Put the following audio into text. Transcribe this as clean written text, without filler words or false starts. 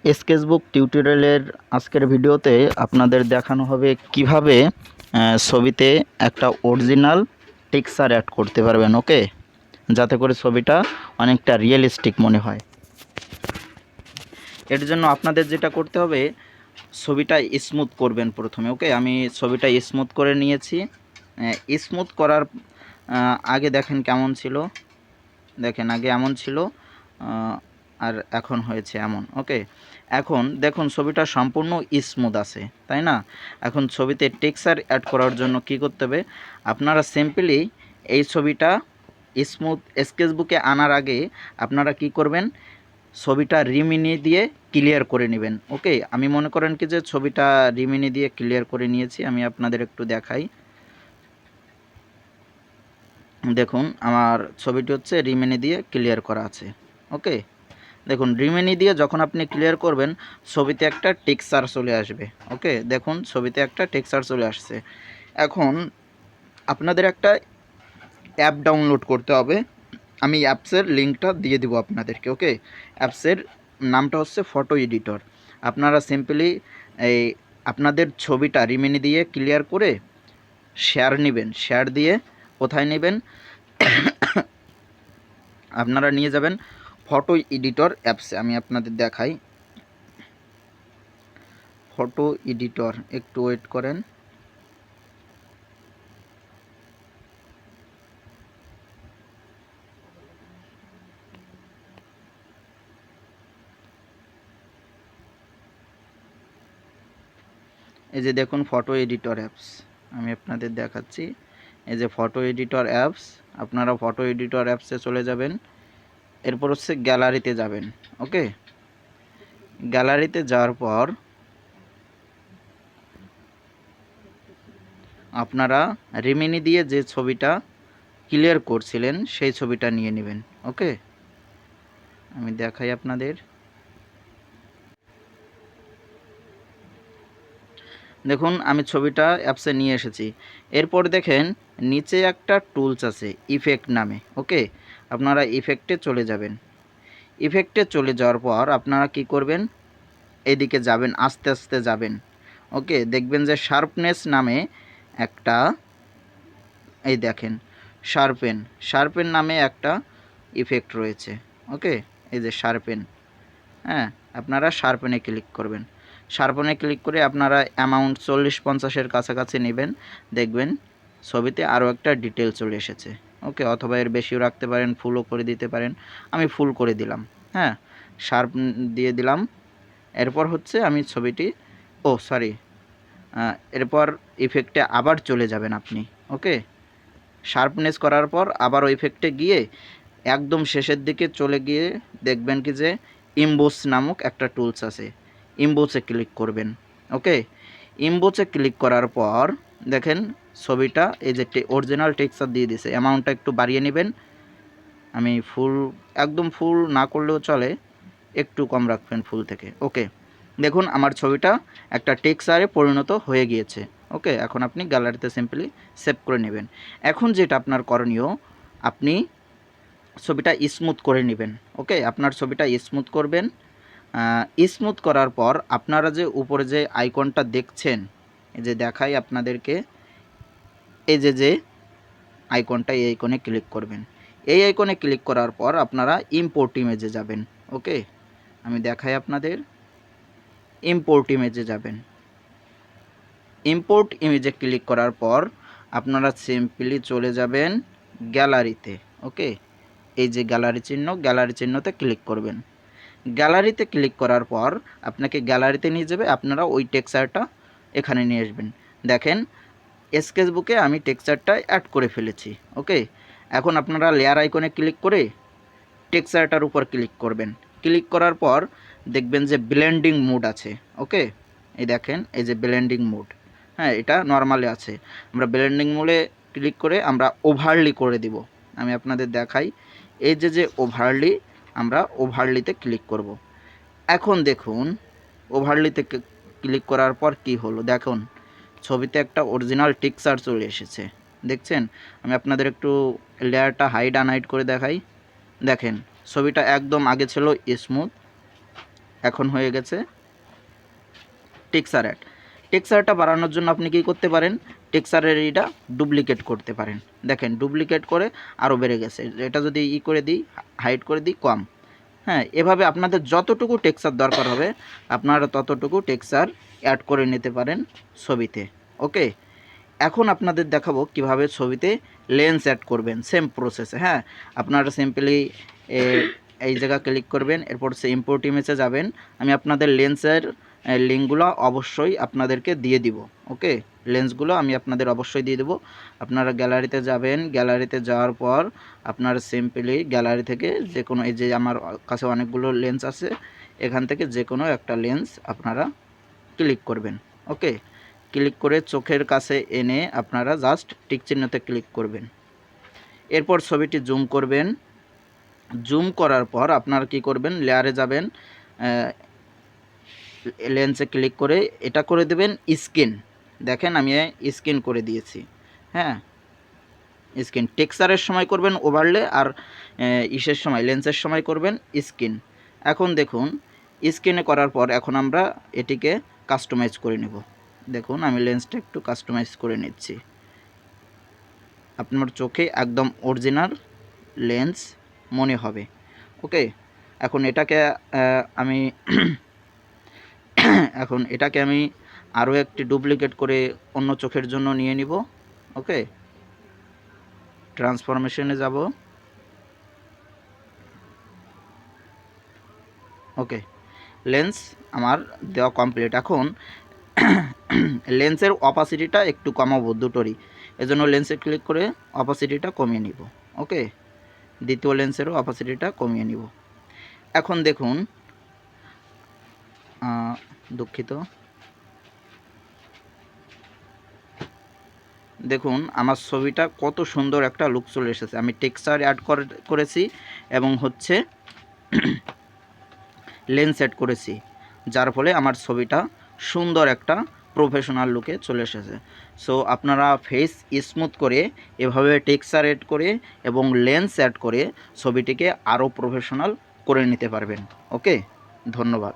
Sketchbook টিউটোরিয়ালের আজকের ভিডিওতে আপনাদের দেখানো হবে কিভাবে ছবিতে একটা অরিজিনাল টেক্সচার অ্যাড করতে পারবেন। ওকে, যাতে করে ছবিটা অনেকটা রিয়েলিস্টিক মনে হয়। এর জন্য আপনাদের যেটা করতে হবে, ছবিটা স্মুথ করবেন প্রথমে। ওকে, আমি ছবিটা স্মুথ করে নিয়েছি। স্মুথ করার আগে দেখেন কেমন ছিল, দেখেন আগে এমন ছিল আর এখন হয়েছে এমন। ওকে, এখন দেখুন ছবিটা সম্পূর্ণ স্মুথ আছে, তাই না? এখন ছবিতে টেক্সচার অ্যাড করার জন্য কি করতে হবে, আপনারা সিম্পলি এই ছবিটা স্মুথ স্কেচবুকে আনার আগে আপনারা কি করবেন, ছবিটা রিমিনি দিয়ে ক্লিয়ার করে নেবেন। ওকে, আমি মনে করেন কি যে ছবিটা রিমিনি দিয়ে ক্লিয়ার করে নিয়েছি, আমি আপনাদের একটু দেখাই। দেখুন আমার ছবিটি হচ্ছে রিমিনি দিয়ে ক্লিয়ার করা আছে। ওকে, দেখুন রিমিনি দিয়ে যখন আপনি ক্লিয়ার করবেন ছবিতে একটা টেক্সচার চলে আসবে। ওকে, দেখুন ছবিতে একটা টেক্সচার চলে আসছে। এখন আপনাদের একটা অ্যাপ ডাউনলোড করতে হবে, আমি অ্যাপসের লিঙ্কটা দিয়ে দিব আপনাদেরকে। ওকে, অ্যাপসের নামটা হচ্ছে ফটো এডিটর। আপনারা সিম্পলি এই আপনাদের ছবিটা রিমিনি দিয়ে ক্লিয়ার করে শেয়ার নেবেন, শেয়ার দিয়ে কোথায় নেবেন, আপনারা নিয়ে যাবেন ফটো এডিটর অ্যাপসে। আমি আপনাদের দেখাই ফটো এডিটর, একটু ওয়েট করেন। এই যে দেখুন ফটো এডিটর অ্যাপস, আমি আপনাদের দেখাচ্ছি। এই যে ফটো এডিটর অ্যাপস, আপনারা ফটো এডিটর অ্যাপসে চলে যাবেন। এরপর হচ্ছে গ্যালারিতে যাবেন। ওকে, গ্যালারিতে যাওয়ার পর আপনারা রিমিনি দিয়ে যে ছবিটা ক্লিয়ার করছিলেন সেই ছবিটা নিয়ে নেবেন। ওকে, আমি দেখাই আপনাদের। দেখুন আমি ছবিটা অ্যাপসে নিয়ে এসেছি। এরপর দেখেন নিচে একটা টুলস আছে ইফেক্ট নামে। ওকে, আপনারা ইফেক্টে চলে যাবেন। ইফেক্টে চলে যাওয়ার পর আপনারা কি করবেন, এদিকে যাবেন, আস্তে আস্তে যাবেন। ওকে, দেখবেন যে শার্পনেস নামে একটা, এই দেখেন শার্পেন, শার্পেন নামে একটা ইফেক্ট রয়েছে। ওকে, এই যে শার্পেন, হ্যাঁ, আপনারা শার্পেনে ক্লিক করবেন। শার্পেনে ক্লিক করে আপনারা অ্যামাউন্ট 40-50-এর কাছাকাছি নেবেন, দেখবেন ছবিতে আরও একটা ডিটেল চলে এসেছে। ওকে, অথবা এর বেশিও রাখতে পারেন, ফুলও করে দিতে পারেন। আমি ফুল করে দিলাম, হ্যাঁ, শার্প দিয়ে দিলাম। এরপর হচ্ছে আমি ছবিটি, ও সরি, এরপর ইফেক্টে আবার চলে যাবেন আপনি। ওকে, শার্পনেস করার পর আবার ওই ইফেক্টে গিয়ে একদম শেষের দিকে চলে গিয়ে দেখবেন কি যে ইমবোস নামক একটা টুলস আছে, ইমবোসে ক্লিক করবেন। ওকে, ইমবোসে ক্লিক করার পর দেখেন ছবিটা এই যে অরিজিনাল টেক্সচার দিয়ে দিছে। অ্যামাউন্টটা একটু বাড়িয়ে নেবেন, আমি ফুল, একদম ফুল না করলেও চলে, একটু কম রাখবেন ফুল থেকে। ওকে, দেখুন আমার ছবিটা একটা টেক্সচারে পরিণত হয়ে গিয়েছে। ওকে, এখন আপনি গ্যালারিতে সিম্পলি সেভ করে নেবেন। এখন যেটা আপনার করণীয়, আপনি ছবিটা স্মুথ করে নেবেন। ওকে, আপনার ছবিটা স্মুথ করবেন। স্মুথ করার পর আপনারা যে উপরে যে আইকনটা দেখছেন, এই যে দেখাই আপনাদেরকে, এই যে আইকনটা, এই আইকনে ক্লিক করবেন। এই আইকনে ক্লিক করার পর আপনারা ইম্পোর্ট ইমেজে যাবেন। ওকে, আমি দেখাই আপনাদের, ইম্পোর্ট ইমেজে যাবেন। ইম্পোর্ট ইমেজে ক্লিক করার পর আপনারা সিম্পলি চলে যাবেন গ্যালারিতে। ওকে, এই যে গ্যালারি চিহ্ন, গ্যালারি চিহ্নতে ক্লিক করবেন। গ্যালারিতে ক্লিক করার পর আপনাকে গ্যালারিতে নিয়ে যাবে, আপনারা ওই টেক্সচারটা এখানে নিয়ে আসবেন। দেখেন স্কেচবুকে আমি টেক্সচারটা অ্যাড করে ফেলেছি। ওকে, এখন আপনারা লেয়ার আইকনে ক্লিক করে টেক্সচারটার উপর ক্লিক করবেন। ক্লিক করার পর দেখবেন যে ব্লেন্ডিং মোড আছে। ওকে, এই দেখেন এই যে ব্লেন্ডিং মোড, হ্যাঁ, এটা নর্মালে আছে। আমরা ব্লেন্ডিং মোডে ক্লিক করে আমরা ওভারলি করে দিব। আমি আপনাদের দেখাই, এই যে ওভারলি, আমরা ওভারলিতে ক্লিক করব। এখন দেখুন ওভারলিতে ক্লিক করার পর কি হলো, দেখুন ছবিতে একটা অরিজিনাল টেক্সচার চলে এসেছে। দেখছেন, আমি আপনাদের একটু লেয়ারটা হাইড আনহাইড করে দেখাই। দেখেন ছবিটা একদম আগে ছিল স্মুথ, এখন হয়ে গেছে টেক্সচার অ্যাড। টেক্সচারটা বাড়ানোর জন্য আপনি কী করতে পারেন, টেক্সচারের এটা ডুপ্লিকেট করতে পারেন। দেখেন ডুপ্লিকেট করে আরও বেড়ে গেছে। এটা যদি করে দিই, হাইড করে দিই, কম। হ্যাঁ, এভাবে আপনাদের যতটুকু টেক্সচার দরকার হবে আপনারা ততটুকু টেক্সচার অ্যাড করে নিতে পারেন ছবিতে। ওকে, এখন আপনাদের দেখাবো কিভাবে ছবিতে লেন্স অ্যাড করবেন সেম প্রসেসে। হ্যাঁ, আপনারা সিম্পলি এই জায়গা ক্লিক করবেন, এরপর সে ইম্পোর্ট ইমেজে যাবেন। আমি আপনাদের লেন্সের লিঙ্কগুলো অবশ্যই আপনাদেরকে দিয়ে দিব। ওকে, লেন্সগুলো আমি আপনাদের অবশ্যই দিয়ে দেবো। আপনারা গ্যালারিতে যাবেন, গ্যালারিতে যাওয়ার পর আপনারা সিম্পলি গ্যালারি থেকে যে কোনো, এই যে আমার কাছে অনেকগুলো লেন্স আছে, এখান থেকে যে কোনো একটা লেন্স আপনারা ক্লিক করবেন। ওকে, ক্লিক করে চোখের কাছে এনে আপনারা জাস্ট টিক চিহ্নতে ক্লিক করবেন। এরপর ছবিটি জুম করবেন। জুম করার পর আপনারা কি করবেন, লেয়ারে যাবেন, লেন্সে ক্লিক করে এটা করে দেবেন স্ক্রিন। দেখেন আমি স্ক্রিন করে দিয়েছি। হ্যাঁ, স্ক্রিন টেক্সচারের সময় করবেন ওভারলে, আর ইসের সময় লেন্সের সময় করবেন স্ক্রিন। এখন দেখুন স্ক্রিনে করার পর এখন আমরা এটিকে কাস্টমাইজ করে নেব। দেখুন আমি লেন্সটা একটু কাস্টমাইজ করে নিচ্ছি। আপনার চোখে একদম অরিজিনাল লেন্স মনে হবে। ওকে, এখন এটাকে আমি আরও একটি ডুপ্লিকেট করে অন্য চোখের জন্য নিয়ে নিব। ওকে, ট্রান্সফরমেশনে যাব। ওকে, লেন্স আমার দেওয়া কমপ্লিট। এখন লেন্সের অপাসিটিটা একটু কমাবো দুটোরই, এজন্য লেন্সে ক্লিক করে অপাসিটিটা কমিয়ে নিব। ওকে, দ্বিতীয় লেন্সেরও অপাসিটিটা কমিয়ে নিব। এখন দেখুন, দুঃখিত, দেখুন আমার ছবিটা কত সুন্দর একটা লুক চলে এসেছে। আমি টেক্সচার অ্যাড করেছি এবং হচ্ছে লেন্স অ্যাড করেছি, যার ফলে আমার ছবিটা সুন্দর একটা প্রফেশনাল লুকে চলে এসেছে। সো আপনারা ফেস স্মুথ করে এভাবে টেক্সচার অ্যাড করে এবং লেন্স অ্যাড করে ছবিটিকে আরও প্রফেশনাল করে নিতে পারবেন। ওকে, ধন্যবাদ।